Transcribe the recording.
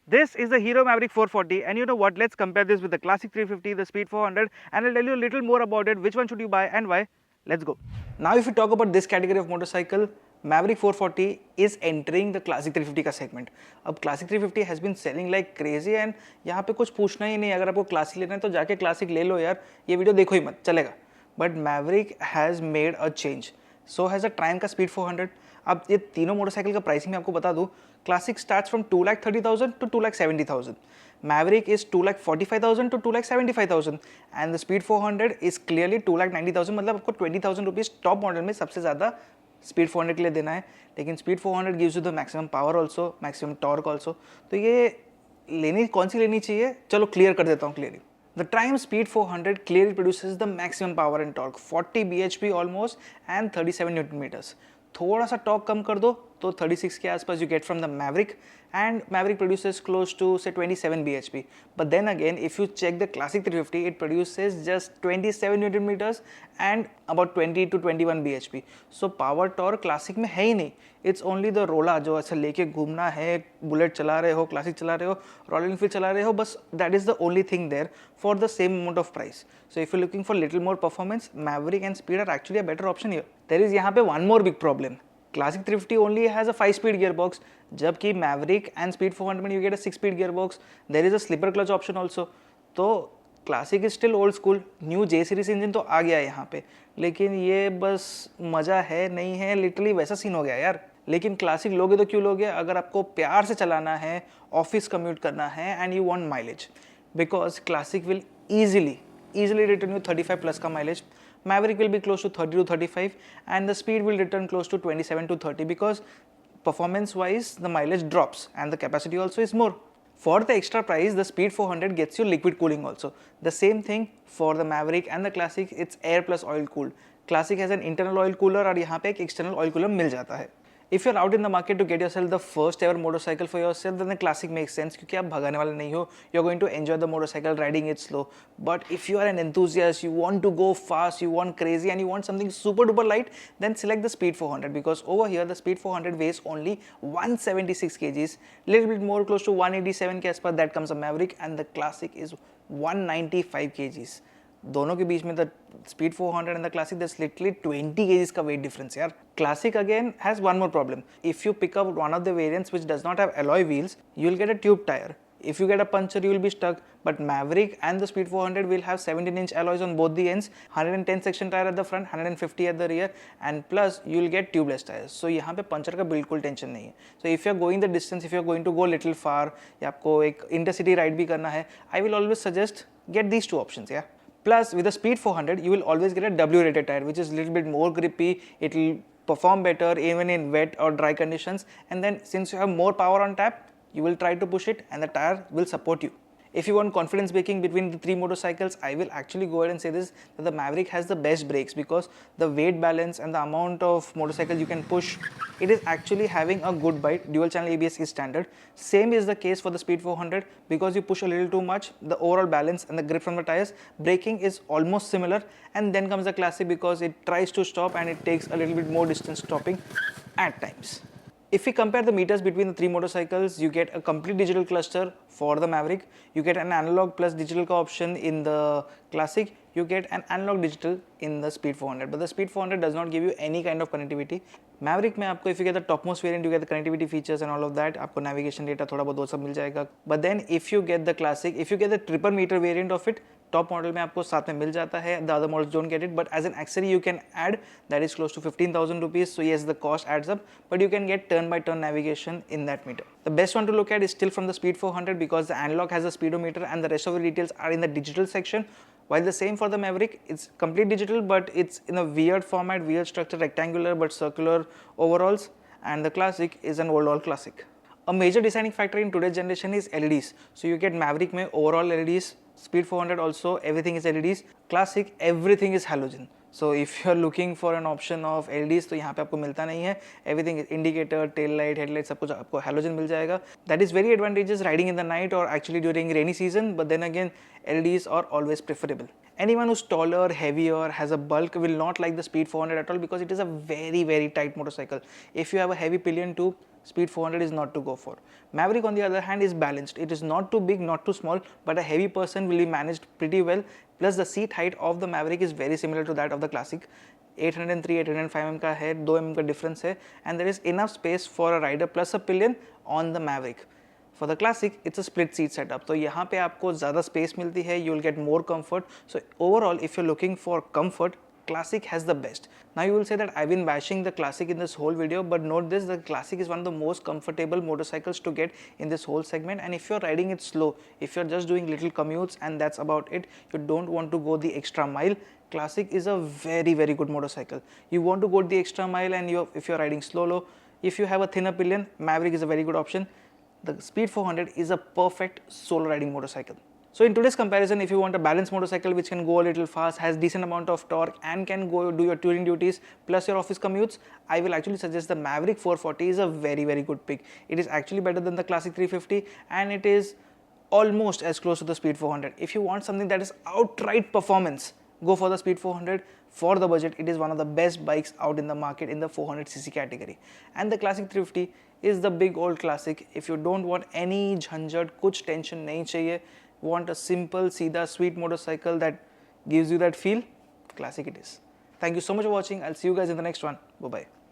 This is the Hero Maverick 440, and you know what, let's compare this with the Classic 350, the Speed 400, and I'll tell you a little more about it, which one should you buy and why. Let's go. Now if you talk about this category of motorcycle, Maverick 440 is entering the Classic 350 का segment. अब Classic 350 has been selling like crazy and यहाँ पे कुछ पूछना ही नहीं, अगर आपको Classic लेना है तो जाके Classic ले लो यार, ये वीडियो देखो ही मत, चलेगा. But Maverick has made a change. So has a Triumph का Speed 400. अब ये तीनों मोटरसाइकिल का प्राइसिंग मैं आपको बता दूं. Classic starts from 2,30,000 to 2,70,000. Maverick is 2,45,000 to 2,75,000 and the Speed 400 is clearly 2,90,000. मतलब आपको 20,000 रुपीज टॉप मॉडल में सबसे ज़्यादा स्पीड 400 के लिए देना है. लेकिन speed 400 gives you the maximum power also, maximum torque also. तो ये लेनी कौन सी लेनी चाहिए, चलो क्लियर कर देता हूँ clearly. The Triumph Speed 400 clearly produces the maximum power and torque, 40 bhp almost and 37 Newton meters. थोड़ा सा टॉर्क कम कर दो तो 36 के आसपास you get from the Maverick, and Maverick produces close to say 27 bhp. But then again, if you check the Classic 350, it produces just 27 Newton meters and about 20 to 21 bhp. So power torque Classic में है ही नहीं. It's only the रोला जो ऐसा लेके घूमना है, bullet चला रहे हो, क्लासिक चला रहे हो, रॉयल एनफील्ड चला रहे हो, बस that is the only thing there for the same amount of price. So if you're looking for little more performance, Maverick and Speed are actually a better option here. There is यहाँ पे one more big problem. Classic 350 only has a 5-speed gearbox, जबकि Maverick and Speed 400 में you get a 6-speed gearbox. There is a slipper clutch option also. तो classic is still old school. New J series engine तो आ गया है यहाँ पे, लेकिन ये बस मज़ा है नहीं है, लिटरली वैसा सीन हो गया यार. लेकिन क्लासिक लोगे तो क्यों लोगे, अगर आपको प्यार से चलाना है, ऑफिस कम्यूट करना है and you want mileage, because classic will easily return you 35 plus का mileage. Maverick will be close to 30 to 35 and the speed will return close to 27 to 30 because performance wise the mileage drops and the capacity also is more. For the extra price, the Speed 400 gets you liquid cooling also. The same thing for the Maverick and the Classic, it's air plus oil cooled. Classic has an internal oil cooler और यहाँ पे एक external oil cooler मिल जाता है. If you're out in the market to get yourself the first ever motorcycle for yourself, then the Classic makes sense क्योंकि आप भगाने वाले नहीं हो. You're going to enjoy the motorcycle, riding it slow. But if you are an enthusiast, you want to go fast, you want crazy, and you want something super duper light, then select the Speed 400 because over here the Speed 400 weighs only 176 kgs, little bit more close to 187 के आसपास. That comes a Maverick and the Classic is 195 kgs. दोनों के बीच में the speed 400 and the classic there's literally 20 kgs का weight difference यार. Classic again has one more problem. If you pick up one of the variants which does not have alloy wheels, you'll get a tube tire. If you get a puncture, you will be stuck. But Maverick and the Speed 400 will have 17-inch alloys on both the ends, 110 section tire at the front, 150 at the rear, and plus you'll get tubeless tires. So यहाँ पे puncture का बिल्कुल tension नहीं है. So if you're going the distance, if you're going to go little far, या आपको एक intercity ride भी करना है, I will always suggest get these two options. Yeah. Plus, with the Speed 400, you will always get a W-rated tire, which is a little bit more grippy. It will perform better even in wet or dry conditions. And then, since you have more power on tap, you will try to push it, and the tire will support you. If you want confidence braking between the three motorcycles, I will actually go ahead and say this, that the Maverick has the best brakes because the weight balance and the amount of motorcycle you can push, it is actually having a good bite. Dual channel ABS is standard. Same is the case for the Speed 400 because you push a little too much, the overall balance and the grip from the tires, braking is almost similar. And then comes the Classic because it tries to stop and it takes a little bit more distance stopping at times. If we compare the meters between the three motorcycles, you get a complete digital cluster for the Maverick, you get an analog plus digital option in the Classic, you get an analog digital in the Speed 400. But the Speed 400 does not give you any kind of connectivity. Maverick में आपको if you get the topmost variant, you get the connectivity features and all of that. आपको navigation data थोड़ा बहुत वो सब मिल जाएगा. But then if you get the Classic, if you get the triple meter variant of it, top model में आपको साथ में मिल जाता है. The other models don't get it, but as an accessory you can add that is close to 15,000 rupees. So yes, the cost adds up, but you can get turn by turn navigation in that meter. The best one to look at is still from the Speed 400 because the analog has a speedometer and the rest of the details are in the digital section. While the same for the Maverick, it's complete digital, but it's in a weird format, weird structure, rectangular but circular overalls, and the Classic is an overall Classic. A major deciding factor in today's generation is LEDs. So you get Maverick में overall LEDs, Speed 400 also everything is LEDs, Classic everything is halogen. So if you are looking for an option of LEDs तो यहाँ पे आपको मिलता नहीं है. Everything is indicator, tail light, headlight सब कुछ आपको halogen मिल जाएगा. That is very advantageous riding in the night or actually during rainy season. But then again, LEDs are always preferable. Anyone who's taller, heavier, has a bulk will not like the Speed 400 at all because it is a very tight motorcycle. If you have a heavy pillion tube, Speed 400 is not to go for. Maverick on the other hand is balanced. It is not too big, not too small, but a heavy person will be managed pretty well. Plus the seat height of the Maverick is very similar to that of the Classic. 803, 805 mm का है, 2 mm का difference है, and there is enough space for a rider plus a pillion on the Maverick. For the Classic, it's a split seat setup. तो यहाँ पे आपको ज़्यादा space मिलती है, you will get more comfort. So overall, if you're looking for comfort, Classic has the best. Now you will say that I've been bashing the Classic in this whole video, but note this, the Classic is one of the most comfortable motorcycles to get in this whole segment, and if you're riding it slow, if you're just doing little commutes and that's about it, you don't want to go the extra mile, Classic is a very good motorcycle. You want to go the extra mile and if you're riding slow, if you have a thinner pillion, Maverick is a very good option. The Speed 400 is a perfect solo riding motorcycle. So in today's comparison, if you want a balanced motorcycle which can go a little fast, has decent amount of torque and can go do your touring duties plus your office commutes, I will actually suggest the Maverick 440 is a very good pick. It is actually better than the Classic 350 and it is almost as close to the Speed 400. If you want something that is outright performance, go for the Speed 400. For the budget, it is one of the best bikes out in the market in the 400cc category. And the Classic 350 is the big old classic. If you don't want any jhanjat, kuch tension nahi chahiye, want a simple, seedha, sweet motorcycle that gives you that feel, Classic it is. Thank you so much for watching. I'll see you guys in the next one. Bye-bye.